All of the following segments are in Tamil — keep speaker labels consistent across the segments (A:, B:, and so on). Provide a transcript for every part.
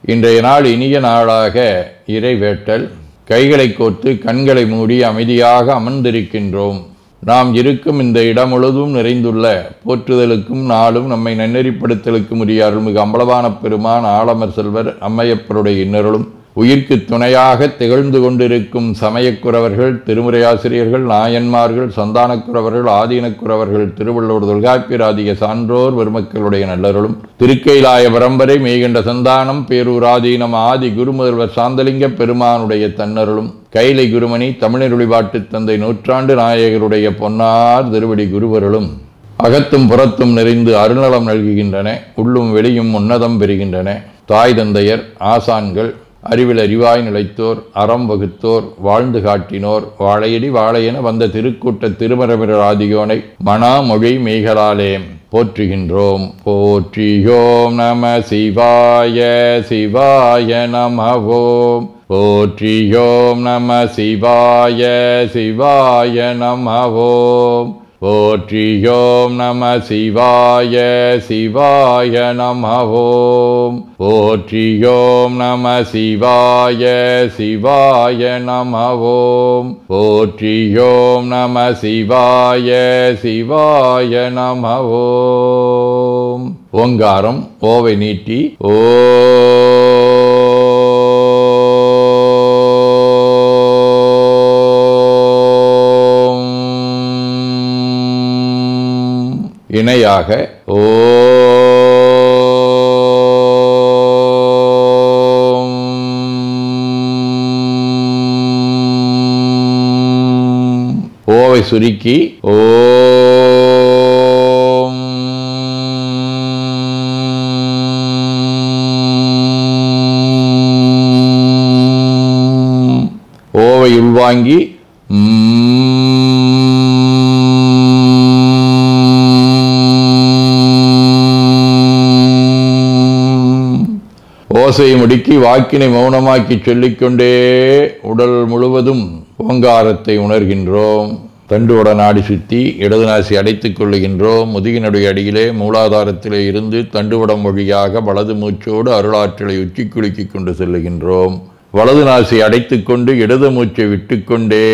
A: இன்றைய நாள் இனிய நாளாக இறைவேட்டல். கைகளை கோர்த்து கண்களை மூடி அமைதியாக அமர்ந்திருக்கின்றோம். நாம் இருக்கும் இந்த இடம் முழுதும் நிறைந்துள்ள போற்றுதலுக்கும் நாளும் நம்மை நன்னெறிப்படுத்தலுக்கும் உரிய அருள்மிகு அம்பலவான பெருமான் ஆலமர் செல்வர் அம்மையப்பருடைய இன்னருளும் உயிர்க்கு துணையாக திகழ்ந்து கொண்டிருக்கும் சமயக்குறவர்கள், திருமுறையாசிரியர்கள், நாயன்மார்கள், சந்தானக்குறவர்கள், ஆதீனக்குறவர்கள், திருவள்ளுவர் தொல்காப்பியராதிய சான்றோர் பெருமக்களுடைய நல்லருளும் திருக்கைலாய பரம்பரை மெய்கண்ட சந்தானம் பேரூராதீனம் ஆதி குருமுதல்வர் சாந்தலிங்க பெருமானுடைய தன்னருளும் கைலை குருமணி தமிழருளிபாட்டு தந்தை நூற்றாண்டு நாயகருடைய பொன்னார் திருவடி குருவருளும் அகத்தும் புறத்தும் நிறைந்து அருள்நலம் நல்குகின்றன. உள்ளும் வெளியும் உன்னதம் பெறுகின்றன. தாய் தந்தையர், ஆசான்கள், அறிவில் அறிவாய் நிலைத்தோர், அறம் வகுத்தோர், வாழ்ந்து காட்டினோர், வாழையடி வாழையென வந்த திருக்கூட்ட திருமரபிரர் ஆதியோனை மணாமொழி மெய்களாலே போற்றுகின்றோம். போற்றியோம் நம சிவாய சிவாய நமவோம். போற்றியோம் நம சிவாய சிவாய நமவோம். போற்றியோம் நம சிவாய சிவாய நமவோம். போற்றியோம் நம சிவாய சிவாய நமவோம். போற்றியோம் நம சிவாய சிவாய நமவோம். ஓங்காரம் ஓவை நீட்டி ஓ இணையாக ஓம். ஓவை சுருக்கி ஓம். ஓவை உள்வாங்கி ஓசையை முடுக்கி வாக்கினை மௌனமாக்கி சொல்லிக்கொண்டே உடல் முழுவதும் ஓங்காரத்தை உணர்கின்றோம். தண்டுவட நாடி சுற்றி இடது நாசி அடைத்துக் கொள்ளுகின்றோம். முதுகினுடைய அடியிலே மூலாதாரத்திலே இருந்து தண்டுவடம் வழியாக வலது மூச்சோடு அருளாற்றலை உச்சி குலுக்கி கொண்டு செல்லுகின்றோம். வலது நாசி அடைத்து கொண்டு இடது மூச்சை விட்டுக்கொண்டே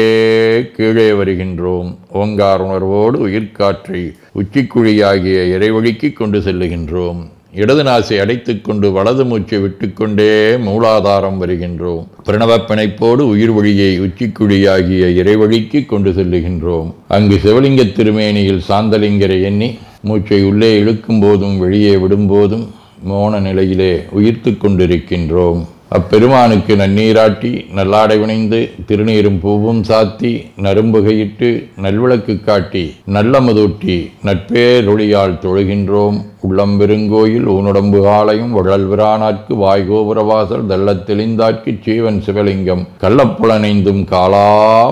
A: கீழே வருகின்றோம். ஓங்கார உணர்வோடு உயிர்காற்றை உச்சிக்குழியாகிய இறைவழிக்கு கொண்டு செல்லுகின்றோம். இடது நாசை அடைத்துக் கொண்டு வலது மூச்சை விட்டுக்கொண்டே மூலாதாரம் வருகின்றோம். பிரணவ பிணைப்போடு உயிர் வழியை உச்சிக்குழியாகிய இறைவழிக்கு கொண்டு செல்லுகின்றோம். அங்கு சிவலிங்க திருமேனியில் சாந்தலிங்கரை எண்ணி மூச்சை உள்ளே இழுக்கும் போதும் வெளியே விடும்போதும் மோன நிலையிலே உயிர்த்து கொண்டிருக்கின்றோம். அப்பெருமானுக்கு நன்னீராட்டி நல்லாடை வினைந்து திருநீரும் பூவும் சாத்தி நரும்புகையிட்டு நல்விளக்கு காட்டி நல்லமதூட்டி நட்பேரொளியால் தொழுகின்றோம். உள்ளம்பெருங்கோயில் ஊனுடம்பு ஆலயம் வழல்விரானாற்கு வாய்கோபுரவாசல் தள்ளத் தெளிந்தாற்கு சீவன் சிவலிங்கம் கள்ளப்புலனைந்தும் காலா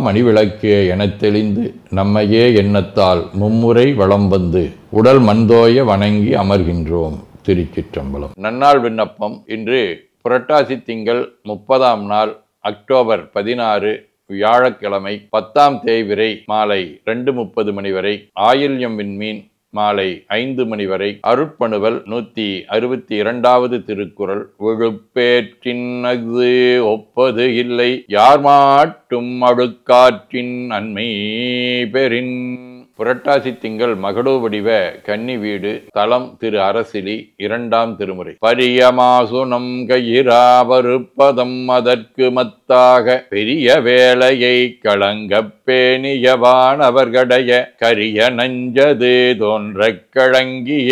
A: மணிவிளக்கே எனத் தெளிந்து நம்மையே எண்ணத்தால் மும்முறை வளம் வந்து உடல் மண்தோய வணங்கி அமர்கின்றோம். திருச்சிற்றம்பலம். நன்னாள் விண்ணப்பம். இன்று புரட்டாசி திங்கள் 30ஆம் நாள் அக்டோபர் 16 வியாழக்கிழமை 10ஆம் தேய்பிறை மாலை 2:30 மணி வரை, ஆயில்யம் விண்மீன் மாலை 5 மணி வரை, அருட்பணுவல் 162வது திருக்குறள். விழுப்பேற்றின் அஃது ஒப்பது இல்லை யார் மாட்டும் அழுக்காற்றின் அண்மை பெறின். புரட்டாசி திங்கள் மகடோ வடிவ கன்னி வீடு. தலம் திரு அரசிலி. 2ஆம் திருமுறை. பரியமாசுனம் கயிராவருப்பதம் அதற்கு மத்தாக பெரிய வேளையை களங்கப் பேணியவானவர்கடைய கரிய நஞ்சது தோன்றக் கழங்கிய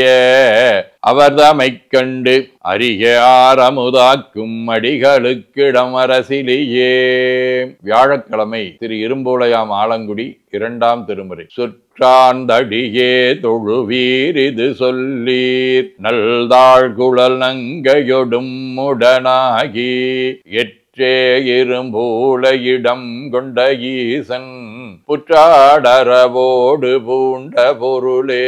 A: அவர்தமைக் கண்டு அரிய ஆரமுதாக்கும் அடிகளுக்கிடம் அரசிலேயே. வியாழக்கிழமை திரு இரும்போலையாம் ஆலங்குடி. 2ஆம் திருமுறை. சொற்றாந்தடியே தொழுவீர் இது சொல்லீர் நல்தாழ்குழல் நங்கையொடும் உடனாகி எற்றே இரும்பூல இடம் கொண்ட ஈசன் புற்றாடரவோடு பூண்ட பொருளே.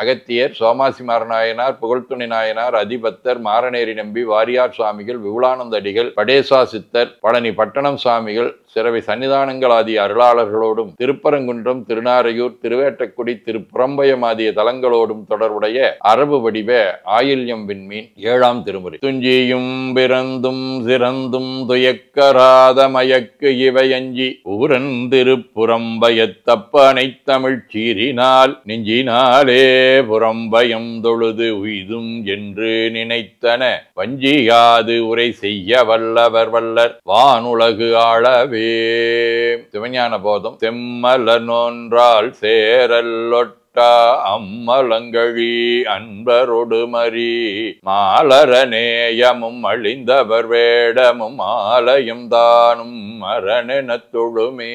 A: அகத்தியர், சோமாசி மாரநாயனார், புகழ்துணை நாயனார், அதிபத்தர், மாரநேரி நம்பி, வாரியார் சுவாமிகள், விபுலானந்த அடிகள், படேசா சித்தர், பழனி பட்டணம் சுவாமிகள், சிறவை சன்னிதானங்கள் ஆகிய அருளாளர்களோடும், திருப்பரங்குன்றம், திருநாரையூர், திருவேட்டக்குடி, திருப்புறம்பயம் ஆகிய தலங்களோடும் தொடர்புடைய அரபு வடிவ ஆயில்யம் விண்மீன் 7ஆம் திருமுறை. துஞ்சியும் பிறந்தும் சிறந்தும் துயக்கராத மயக்கு இவையஞ்சி ஊரன் திருப்புறம்பயத்தப்பனை தமிழ் சீரினால் நெஞ்சினாலே புறம்பயம் தொழுது உய்தும் என்று நினைத்தன வஞ்சியாது உரை செய்ய வல்லவர் வல்லர் வானுலகு ஆளவே. சிவஞான போதம். செம்மல நோன்றால் சேரல்லொட்ட அம்மலங்கழி அன்பரொடு மறி மாலர நேயமும் அழிந்தவர் வேடமும் ஆலயம் தானும் மரணென தொழுமே.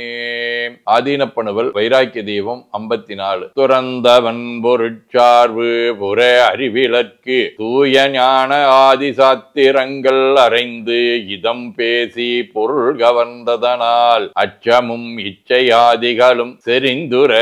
A: ஆதீனப்பணுவல் வைராக்கிய தீபம் 54. துறந்தவன் பொருட்சார்பு புற அறிவிலற்கு தூய ஞான ஆதி சாத்திரங்கள் அறைந்து இதம் பேசி பொருள் கவர்ந்ததனால் அச்சமும் இச்சையாதிகளும் செறிந்துர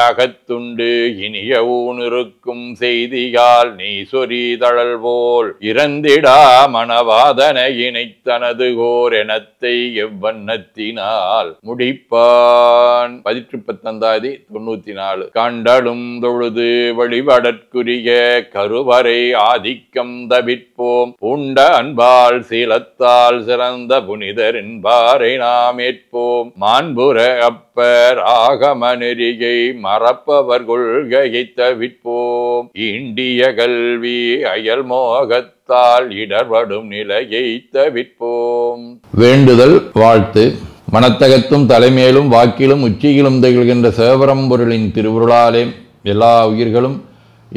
A: அகத்துண்டு இனிய ஊனிருக்கும் செய்தியால் நீ சொரிதழல் போல் இறந்திடா மனவாதனை இணைத்தனது கோர் எனத்தை எவ்வண்ணத்தினால் முடிப்பான். 1894. கண்டலும் தொழுது வழிபடற்குரிய கருவறை ஆதிக்கம் தவிர்ப்போம் பூண்ட அன்பால் சீலத்தால் சிறந்த புனிதர் என்பாரை நாம் ஏற்போம். மாண்புற அப்பர் ஆகம நெறியை மறப்பவர் கொள்கையை தவிர்ப்போம். இண்டிய கல்வி அயல் மோகத்தால் இடர்படும் நிலையை தவிர்ப்போம். வேண்டுதல் வாழ்த்து. மனத்தகத்தும் தலைமையிலும் வாக்கிலும் உச்சியிலும் திகழ்கின்ற சிவபரம்பொருளின் திருவுருளாலே எல்லா உயிர்களும்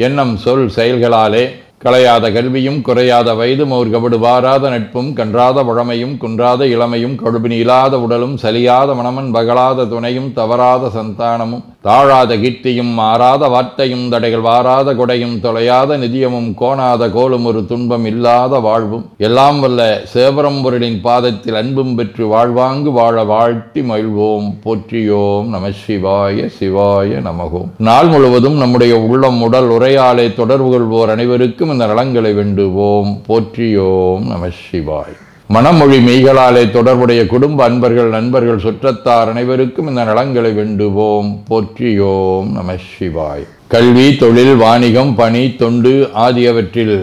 A: எண்ணம் சொல் செயல்களாலே களையாத கல்வியும் குறையாத வயதும் ஒரு கபடு வாராத நட்பும் கன்றாத பழமையும் குன்றாத இளமையும் கடுபினி இல்லாத உடலும் சலியாத மனமன் பகலாத துணையும் தவறாத சந்தானமும் தாழாத கீர்த்தியும் மாறாத வார்த்தையும் தடைகள் வாராத கொடையும் தொலையாத நிதியமும் கோணாத கோலும் ஒரு துன்பம் இல்லாத வாழ்வும் எல்லாம் வல்ல சிவபரம்பொருளின் பாதத்தில் அன்பும் பெற்று வாழ்வாங்கு வாழ வாழ்த்தி மகிழ்வோம். போற்றியோம் நம சிவாய சிவாய நமகோம். நாள் முழுவதும் நம்முடைய உள்ளம் உடல் உரையாலே தொடர்பு கொள்வோர் அனைவருக்கும் இந்த நலங்களை வேண்டுவோம். போற்றியோம் நம சிவாய். மனமொழி மெய்களாலே தொடர்புடைய குடும்ப அன்பர்கள் நண்பர்கள் சுற்றத்தார் அனைவருக்கும் இந்த நலங்களை வேண்டுவோம். போற்றியோம் நம சிவாய். கல்வி தொழில் வாணிகம் பணி தொண்டு ஆகியவற்றில்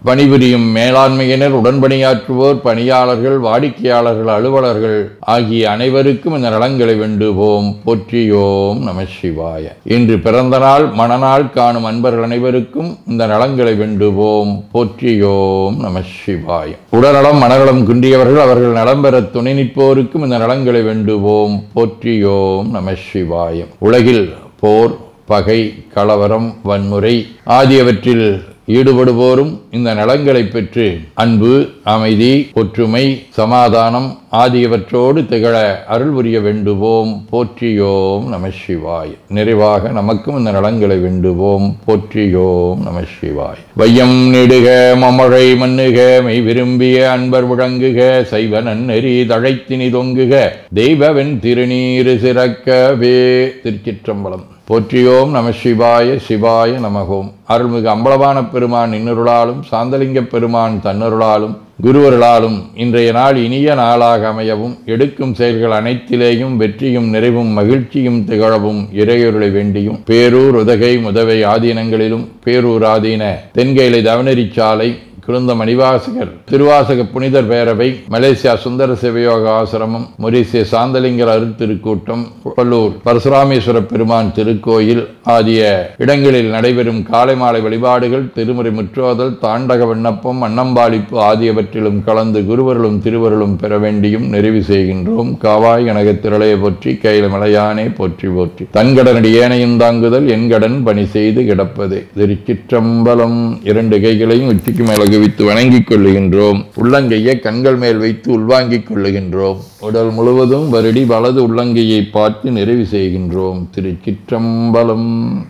A: பணிபுரியும் மேலாண்மையினர் உடன்பணியாற்றுவோர் பணியாளர்கள் வாடிக்கையாளர்கள் அலுவலர்கள் ஆகிய அனைவருக்கும் இந்த நலங்களை வேண்டுவோம். போற்றியோம் நம சிவாய. இன்று பிறந்த நாள் மணநாள் காணும் அன்பர்கள் அனைவருக்கும் இந்த நலங்களை வேண்டுவோம். போற்றியோம் நம சிவாய. உடல்நலம் மனநலம் குன்றியவர்கள் அவர்கள் நலம் பெற துணை நிற்போருக்கும் இந்த நலங்களை வேண்டுவோம். போற்றியோம் நம சிவாய. உலகில் போர் பகை கலவரம் வன்முறை ஆகியவற்றில் ஈடுபடுவோரும் இந்த நலங்களை பெற்று அன்பு அமைதி ஒற்றுமை சமாதானம் ஆகியவற்றோடு திகழ அருள் புரிய வேண்டுவோம். போற்றியோம் நம சிவாய். நிறைவாக நமக்கும் இந்த நலங்களை வேண்டுவோம். போற்றியோம் நம சிவாய். வையம் நெடுக மமழை மண்ணுக மெய் விரும்பிய அன்பர் முழங்குக சைவ நன்னெறி தழைத்தினி தொங்குக தெய்வவென் திருநீரு சிறக்கவே. திருச்சிற்றம்பலம். போற்றியோம் நம சிவாய சிவாய நமகோம். அருள்மிகு அம்பலவான பெருமான் இன்னருளாலும் சாந்தலிங்க பெருமான் தன்னருளாலும் குருவருளாலும் இன்றைய நாள் இனிய நாளாக அமையவும் எடுக்கும் செயல்கள் அனைத்திலேயும் வெற்றியும் நிறைவும் மகிழ்ச்சியும் திகழவும் இறையொருளை வேண்டியும் பேரூர் உதகை முதவை ஆதீனங்களிலும் பேரூர் ஆதீன தென்கேலை தவனரிச்சாலை குருந்த மணிவாசகர் திருவாசக புனிதர் பேரவை மலேசியா சுந்தர சிவயோக ஆசிரமம் மொரீசிய சாந்தலிங்கர் அருட்திருக்கூட்டம் பல்லூர் பரசுராமேஸ்வர பெருமான் திருக்கோயில் ஆகிய இடங்களில் நடைபெறும் காலை மாலை வழிபாடுகள் திருமுறை முற்றோதல் தாண்டக விண்ணப்பம் அன்னம்பாளிப்பு ஆகியவற்றிலும் கலந்து குருவர்களும் திருவருளும் பெற வேண்டியும் நிறைவு செய்கின்றோம். காவாய் கனக திரளைய போற்றி கையில மலையானே போற்றி போற்றி தன்கடனடி ஏனையும் தாங்குதல் என்கடன் பணி செய்து கிடப்பதே. திருச்சிற்றம்பலம். 2 கைகளையும் உச்சிக்கு மேல வைத்து வணங்கிக் கொள்ளுகின்றோம். உள்ளங்கையை கண்கள் மேல் வைத்து உள்வாங்கிக் கொள்ளுகின்றோம். உடல் முழுவதும் வருடி வலது உள்ளங்கையை பார்த்து நிறைவு செய்கின்றோம். திருச்சிற்றம்பலம்.